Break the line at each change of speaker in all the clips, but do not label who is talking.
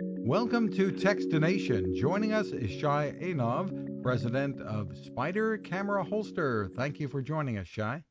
Welcome to Techstination. Joining us is Shai Eynav, president of Spider Camera Holster. Thank you for joining us, Shai.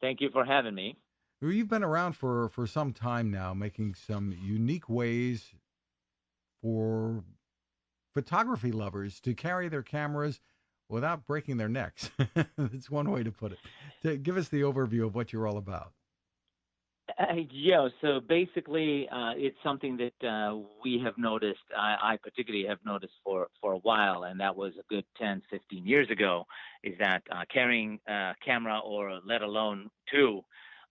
Thank you for having me.
Well, you've been around for some time now, making some unique ways for photography lovers to carry their cameras without breaking their necks. That's one way to put it. Give us the overview of what you're all about.
Yeah, so basically, it's something that we have noticed. I particularly have noticed for a while, and that was a good 10, 15 years ago, is that carrying a camera or let alone two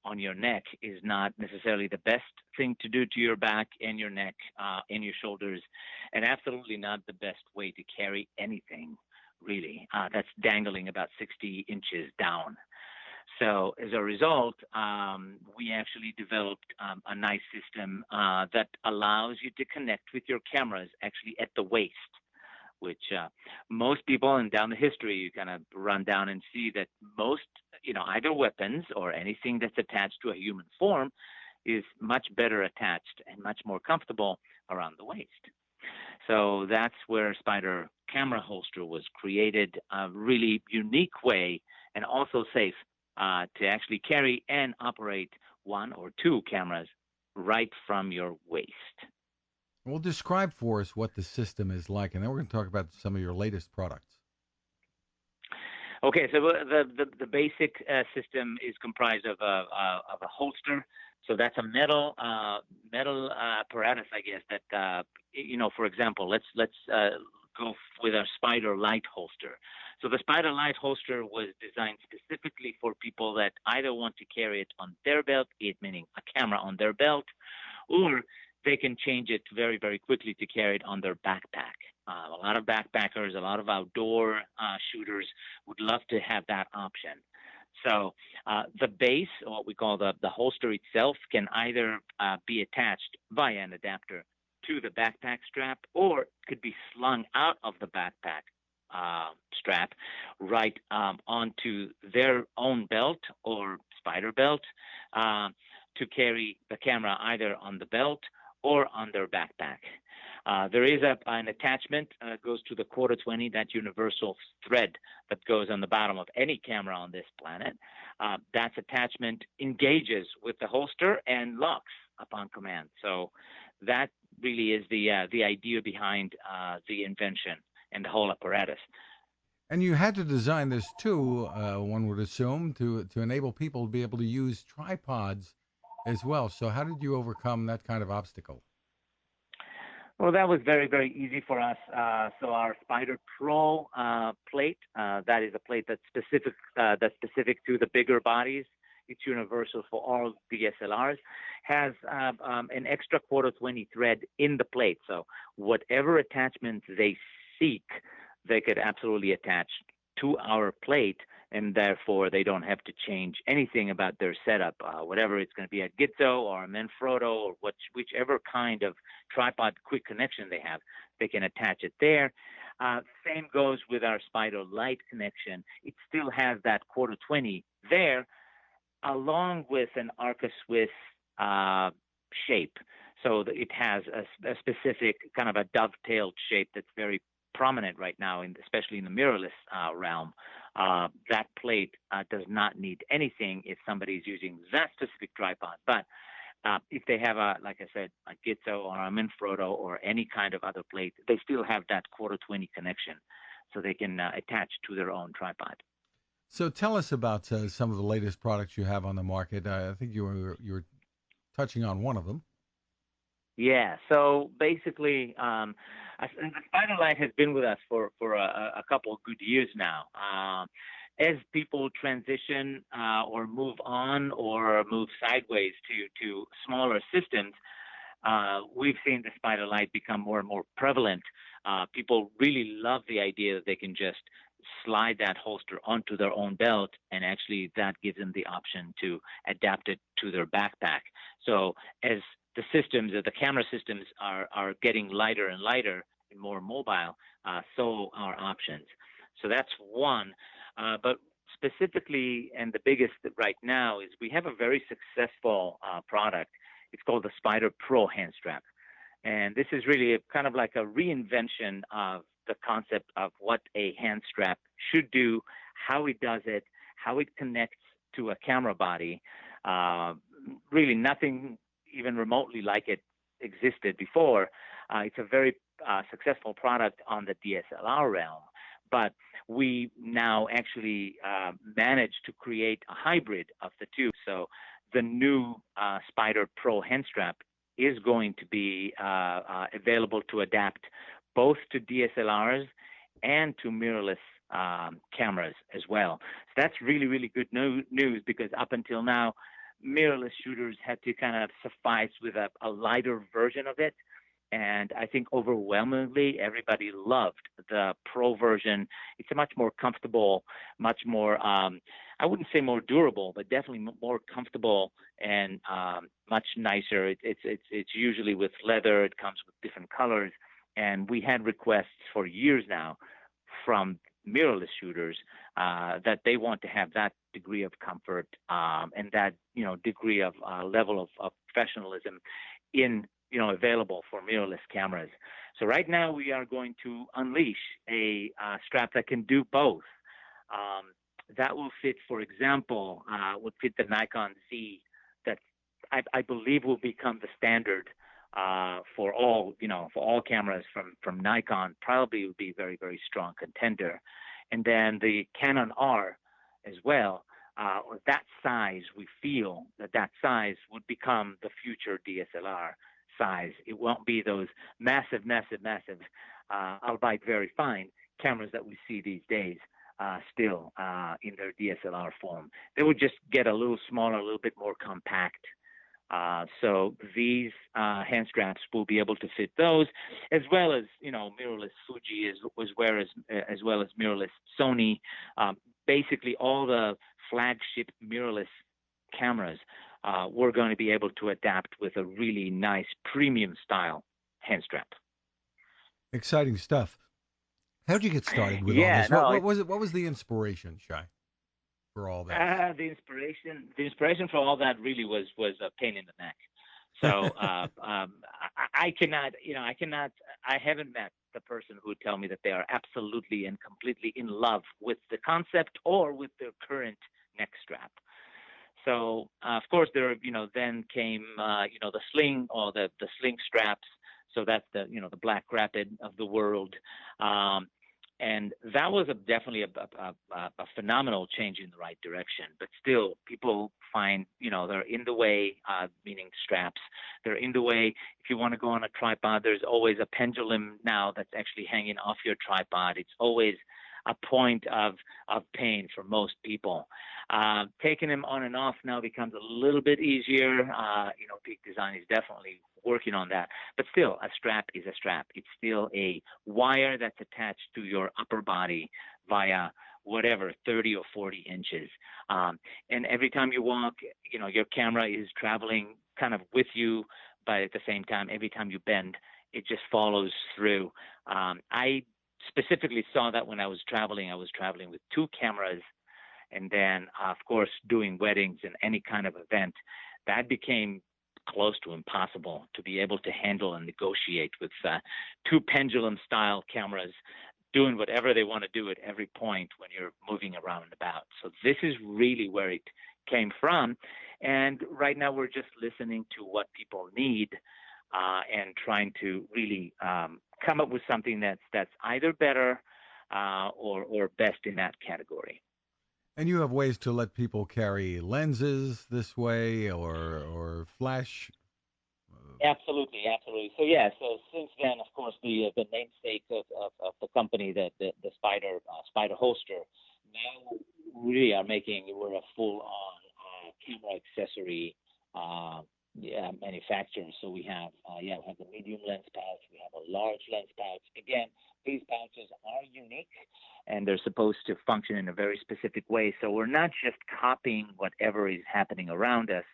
on your neck is not necessarily the best thing to do to your back and your neck and your shoulders, and absolutely not the best way to carry anything, really. That's dangling about 60 inches down. So as a result, we actually developed a nice system that allows you to connect with your cameras actually at the waist, which most people, and down the history, you kind of run down and see that most, either weapons or anything that's attached to a human form is much better attached and much more comfortable around the waist. So that's where Spider Camera Holster was created, a really unique way and also safe to actually carry and operate one or two cameras right from your waist.
Well, describe for us what the system is like, and then we're going to talk about some of your latest products.
Okay, so the basic system is comprised of a holster. So that's a metal apparatus, I guess. That for example, let's go with our Spider Light holster. So the Spider Light holster was designed specifically for people that either want to carry it on their belt, it meaning a camera on their belt, or they can change it very, very quickly to carry it on their backpack. A lot of backpackers, a lot of outdoor shooters would love to have that option. So the base, or what we call the holster itself, can either be attached via an adapter to the backpack strap, or could be slung out of the backpack strap right onto their own belt or spider belt to carry the camera either on the belt or on their backpack. There is an attachment goes to the quarter 20, that universal thread that goes on the bottom of any camera on this planet. That attachment engages with the holster and locks upon command. So that really is the idea behind the invention and the whole apparatus.
And you had to design this too, one would assume, to enable people to be able to use tripods as well. So how did you overcome that kind of obstacle?
Well, that was very, very easy for us. So our Spider Pro plate, that is a plate that's specific to the bigger bodies. It's universal for all DSLRs. Has an extra quarter 20 thread in the plate. So whatever attachments they seek, they could absolutely attach to our plate, and therefore they don't have to change anything about their setup. Whatever it's going to be a Gizzo or a Manfrotto or whichever kind of tripod quick connection they have, they can attach it there. Same goes with our Spider Light connection. It still has that quarter 20 there, along with an Arca Swiss shape. So it has a specific kind of a dovetailed shape that's very prominent right now, especially in the mirrorless realm. That plate does not need anything if somebody is using that specific tripod. But if they have like I said, a Gizzo or a Manfrotto or any kind of other plate, they still have that quarter 20 connection, so they can attach to their own tripod.
So tell us about some of the latest products you have on the market. I think you were touching on one of them.
Yeah. So basically, the Spider Light has been with us for a couple of good years now. As people transition or move on or move sideways to smaller systems, we've seen the Spider Light become more and more prevalent. People really love the idea that they can just slide that holster onto their own belt, and actually that gives them the option to adapt it to their backpack. So as the camera systems are getting lighter and lighter and more mobile, so are options. So that's one. But specifically, and the biggest right now, is we have a very successful product. It's called the Spider Pro hand strap. And this is really kind of like a reinvention of the concept of what a hand strap should do, how it does it, how it connects to a camera body. Uh, Really, nothing even remotely like it existed before. It's a very successful product on the DSLR realm, but we now actually managed to create a hybrid of the two. So the new Spider Pro hand strap is going to be available to adapt both to DSLRs and to mirrorless cameras as well. So that's really, really good news because up until now, mirrorless shooters had to kind of suffice with a lighter version of it. And I think overwhelmingly everybody loved the Pro version. It's a much more comfortable, much more, I wouldn't say more durable, but definitely more comfortable and much nicer. It's usually with leather. It comes with different colors. And we had requests for years now from mirrorless shooters that they want to have that degree of comfort and that degree of level of professionalism in available for mirrorless cameras. So right now we are going to unleash a strap that can do both. That will fit, for example, would fit the Nikon Z that I believe will become the standard for all cameras from Nikon. Probably would be a very, very strong contender. And then the Canon R as well, or that size, we feel that size would become the future DSLR size. It won't be those massive, albeit very fine cameras that we see these days still in their DSLR form. They would just get a little smaller, a little bit more compact. So these hand straps will be able to fit those, as well as mirrorless Fuji, as well as mirrorless Sony. Basically, all the flagship mirrorless cameras we're going to be able to adapt with a really nice premium style hand strap.
Exciting stuff. How did you get started with all
Yeah,
this?
no,
What was it? What was the inspiration, Shai, for all this?
The inspiration for all that really was a pain in the neck. So I haven't met the person who would tell me that they are absolutely and completely in love with the concept or with their current neck strap. So of course then came the sling or the sling straps. So that's the Black Rapid of the world. And that was definitely a phenomenal change in the right direction. But still, people find, they're in the way, meaning straps. They're in the way. If you want to go on a tripod, there's always a pendulum now that's actually hanging off your tripod. It's always a point of pain for most people. Taking them on and off now becomes a little bit easier. Peak Design is definitely working on that. But still, a strap is a strap. It's still a wire that's attached to your upper body via whatever, 30 or 40 inches. And every time you walk, your camera is traveling kind of with you, but at the same time, every time you bend, it just follows through. I specifically saw that when I was traveling with two cameras, and then, of course, doing weddings and any kind of event, that became close to impossible to be able to handle and negotiate with two pendulum-style cameras doing whatever they want to do at every point when you're moving around and about. So this is really where it came from. And right now we're just listening to what people need and trying to really come up with something that's either better or best in that category.
And you have ways to let people carry lenses this way or flash.
Absolutely. So since then, of course, the namesake of the company, the Spider holster, now really are we're a full-on camera accessory manufacturer. So we have the medium lens pouch, we have a large lens pouch. Again, these pouches are unique and they're supposed to function in a very specific way. So we're not just copying whatever is happening around us.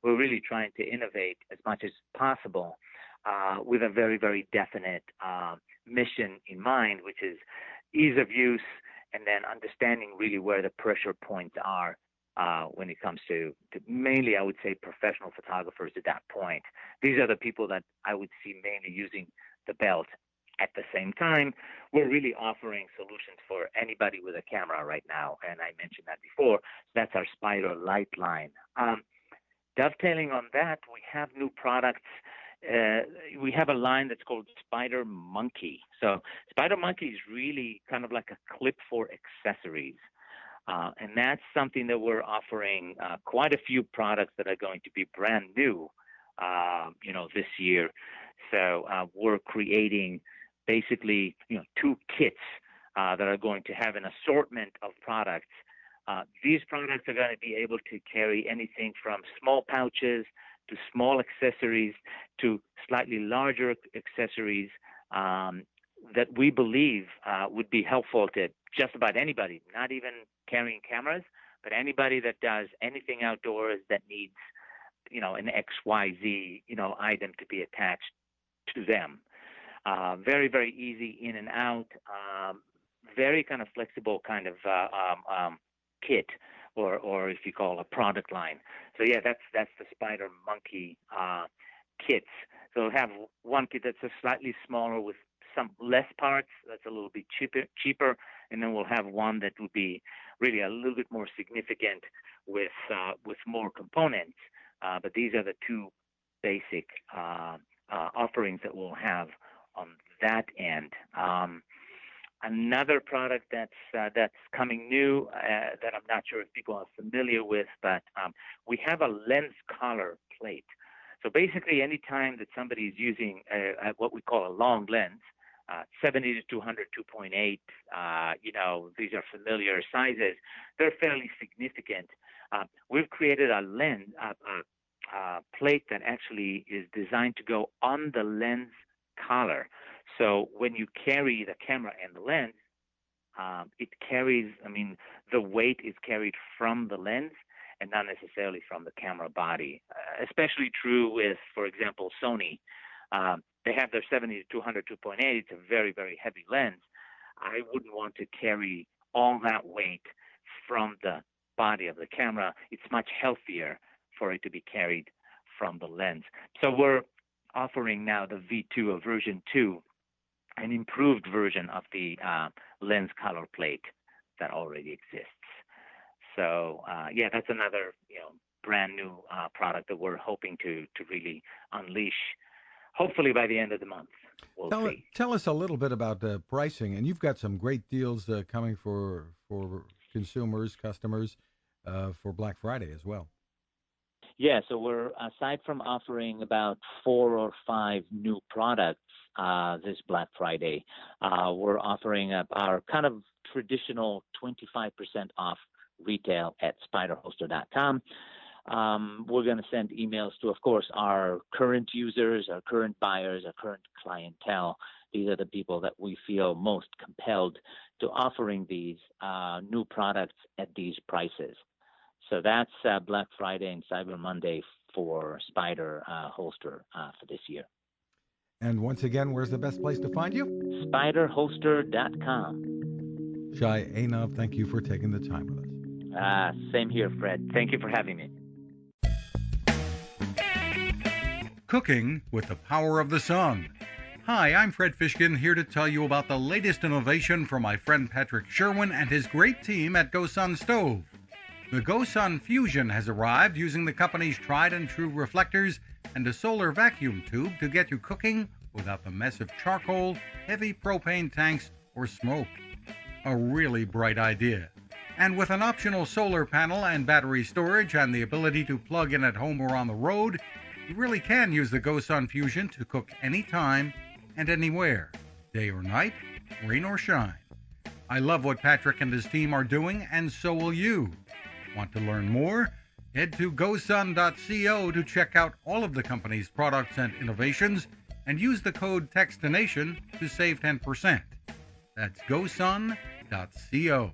We're really trying to innovate as much as possible with a very, very definite mission in mind, which is ease of use and then understanding really where the pressure points are when it comes to mainly, I would say, professional photographers at that point. These are the people that I would see mainly using the belt. At the same time, we're really offering solutions for anybody with a camera right now, and I mentioned that before. That's our Spider Light line. Dovetailing on that, we have new products. We have a line that's called Spider Monkey. So Spider Monkey is really kind of like a clip for accessories. And that's something that we're offering quite a few products that are going to be brand new, this year. So we're creating basically, two kits that are going to have an assortment of products. These products are going to be able to carry anything from small pouches to small accessories to slightly larger accessories that we believe would be helpful to just about anybody, not even carrying cameras, but anybody that does anything outdoors that needs, an XYZ, item to be attached to them. Very, very easy in and out, very kind of flexible kind of kit, or if you call a product line. So yeah, that's the Spider Monkey kits. So we'll have one kit that's slightly smaller with some less parts. That's a little bit cheaper, and then we'll have one that will be really a little bit more significant with more components. But these are the two basic offerings that we'll have on that end. Another product that's coming new that I'm not sure if people are familiar with, but we have a lens collar plate. So basically, anytime that somebody is using what we call a long lens, 70 to 200, 2.8, these are familiar sizes. They're fairly significant. We've created a lens plate that actually is designed to go on the lens collar. So when you carry the camera and the lens, it carries, the weight is carried from the lens and not necessarily from the camera body. Especially true with, for example, Sony. They have their 70 to 200, 2.8. It's a very, very heavy lens. I wouldn't want to carry all that weight from the body of the camera. It's much healthier for it to be carried from the lens. So we're offering now the V2 of version 2, an improved version of the lens color plate that already exists. So that's another brand new product that we're hoping to really unleash, hopefully by the end of the month. We'll see.
Tell us a little bit about the pricing, and you've got some great deals coming for consumers, customers for Black Friday as well.
Yeah, so we're, aside from offering about 4 or 5 new products this Black Friday, we're offering our kind of traditional 25% off retail at spiderholster.com. We're going to send emails to, of course, our current users, our current buyers, our current clientele. These are the people that we feel most compelled to offering these new products at these prices. So that's Black Friday and Cyber Monday for Spider Holster for this year.
And once again, where's the best place to find you?
spiderholster.com.
Shai Eynav, thank you for taking the time with us.
Same here, Fred. Thank you for having me.
Cooking with the power of the sun. Hi, I'm Fred Fishkin, here to tell you about the latest innovation from my friend Patrick Sherwin and his great team at GoSun Stove. The GoSun Fusion has arrived using the company's tried and true reflectors and a solar vacuum tube to get you cooking without the mess of charcoal, heavy propane tanks, or smoke. A really bright idea. And with an optional solar panel and battery storage and the ability to plug in at home or on the road, you really can use the GoSun Fusion to cook anytime and anywhere, day or night, rain or shine. I love what Patrick and his team are doing, and so will you. Want to learn more? Head to gosun.co to check out all of the company's products and innovations and use the code Techstination to save 10%. That's gosun.co.